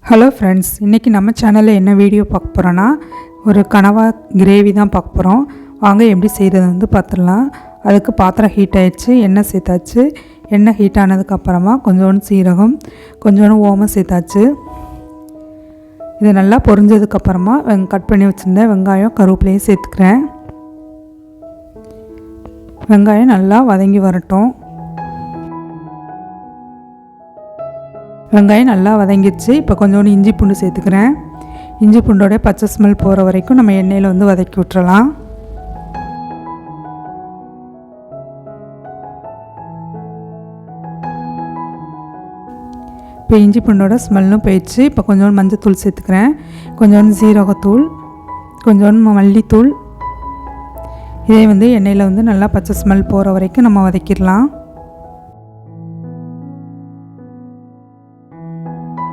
Hello friends, இன்றைக்கி நம்ம சேனலில் என்ன வீடியோ பார்க்க போகிறோன்னா ஒரு கனவா கிரேவி தான் பார்க்க போகிறோம். வாங்க எப்படி செய்கிறது வந்து பார்த்துடலாம். அதுக்கு பாத்திரம் ஹீட் ஆகிடுச்சு, எண்ணெய் சேர்த்தாச்சு. எண்ணெய் ஹீட் ஆனதுக்கப்புறமா கொஞ்சோண்டு சீரகம், கொஞ்சோண்டு ஓமம் சேர்த்தாச்சு. இது நல்லா பொரிஞ்சதுக்கப்புறமா கட் பண்ணி வச்சுருந்த வெங்காயம் கருவேப்பிலையும் சேர்த்துக்கிறேன். வெங்காயம் நல்லா வதங்கி வரட்டும். வெங்காயம் நல்லா வதங்கிடுச்சு. இப்போ கொஞ்சோண்டு இஞ்சி பூண்டு சேர்த்துக்கிறேன். இஞ்சி பூண்டோடைய பச்சை ஸ்மெல் போகிற வரைக்கும் நம்ம எண்ணெயில் வந்து வதக்கி விட்டுறலாம். இப்போ இஞ்சி பூண்டோட ஸ்மெல்லும் போயிடுச்சு. இப்போ கொஞ்சோண்டு மஞ்சத்தூள் சேர்த்துக்கிறேன், கொஞ்சோண்டு சீரகத்தூள், கொஞ்சோண்டு மல்லித்தூள். இதே வந்து எண்ணெயில் வந்து நல்லா பச்சை ஸ்மெல் போகிற வரைக்கும் நம்ம வதக்கிடலாம்.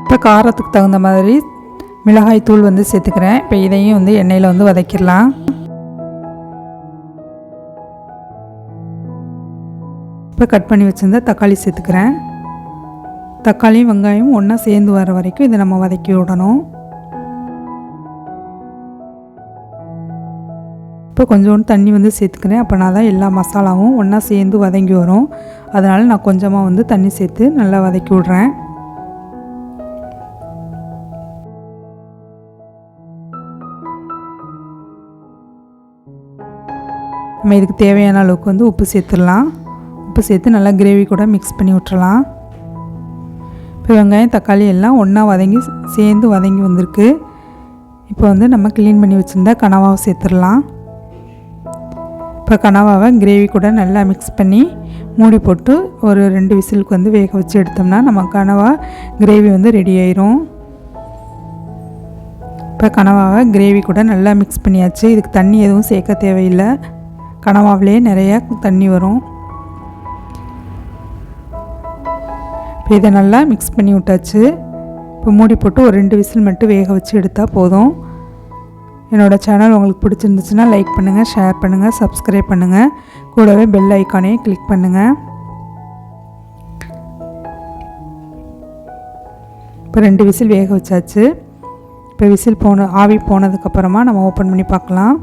இப்போ காரத்துக்கு தகுந்த மாதிரி மிளகாய் தூள் வந்து சேர்த்துக்கிறேன். இப்போ இதையும் வந்து எண்ணெயில் வந்து வதக்கிடலாம். இப்போ கட் பண்ணி வச்சுருந்த தக்காளி சேர்த்துக்கிறேன். தக்காளியும் வெங்காயம் ஒன்றா சேர்ந்து வர வரைக்கும் இதை நம்ம வதக்கி விடணும். இப்போ கொஞ்சோண்டு தண்ணி வந்து சேர்த்துக்கிறேன். அப்போனா தான் எல்லா மசாலாவும் ஒன்றா சேர்ந்து வதங்கி வரும். அதனால் நான் கொஞ்சமாக வந்து தண்ணி சேர்த்து நல்லா வதக்கி விட்றேன். நம்ம இதுக்கு தேவையான அளவுக்கு வந்து உப்பு சேர்த்துடலாம். உப்பு சேர்த்து நல்லா கிரேவி கூட மிக்ஸ் பண்ணி விட்டுறலாம். இப்போ வெங்காயம் தக்காளி எல்லாம் ஒன்றா சேர்ந்து வதங்கி வந்திருக்கு. இப்போ வந்து நம்ம க்ளீன் பண்ணி வச்சுருந்தா கனவாவை சேர்த்துடலாம். இப்போ கனவாவை கிரேவி கூட நல்லா மிக்ஸ் பண்ணி மூடி போட்டு ஒரு 2 விசிலுக்கு வந்து வேக வச்சு எடுத்தோம்னா நம்ம கனவா கிரேவி வந்து ரெடி ஆயிரும். இப்போ கனவாவை கிரேவி கூட நல்லா மிக்ஸ் பண்ணியாச்சு. இதுக்கு தண்ணி எதுவும் சேர்க்க தேவையில்லை. கனவாவிலே நிறையா தண்ணி வரும். இப்போ இதை நல்லா மிக்ஸ் பண்ணி விட்டாச்சு. இப்போ மூடி போட்டு ஒரு 2 விசில் மட்டும் வேக வச்சு எடுத்தால் போதும். என்னோடய சேனல் உங்களுக்கு பிடிச்சிருந்துச்சுன்னா லைக் பண்ணுங்கள், ஷேர் பண்ணுங்கள், சப்ஸ்கிரைப் பண்ணுங்கள். கூடவே பெல் ஐக்கானையும் கிளிக் பண்ணுங்கள். இப்போ 2 விசில் வேக வச்சாச்சு. இப்போ விசில் ஆவி போனதுக்கப்புறமா நம்ம ஓப்பன் பண்ணி பார்க்கலாம்.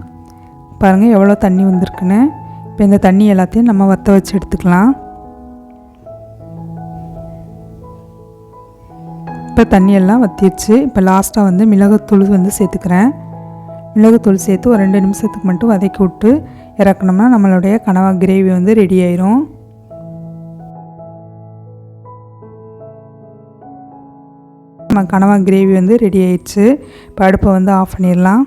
பாருங்கள் எவ்வளோ தண்ணி வந்திருக்குன்னு. இப்போ இந்த தண்ணி எல்லாத்தையும் நம்ம வற்ற வச்சு எடுத்துக்கலாம். இப்போ தண்ணியெல்லாம் வற்றிடுச்சு. இப்போ லாஸ்ட்டாக வந்து மிளகுத்தூள் வந்து சேர்த்துக்கிறேன். மிளகுத்தூள் சேர்த்து ஒரு 2 நிமிஷத்துக்கு மட்டும் வதக்கி விட்டு இறக்கணும்னா நம்மளுடைய கனவா கிரேவி வந்து ரெடி ஆயிரும். நம்ம கனவா கிரேவி வந்து ரெடி ஆயிடுச்சு. இப்போ அடுப்பை வந்து ஆஃப் பண்ணிடலாம்.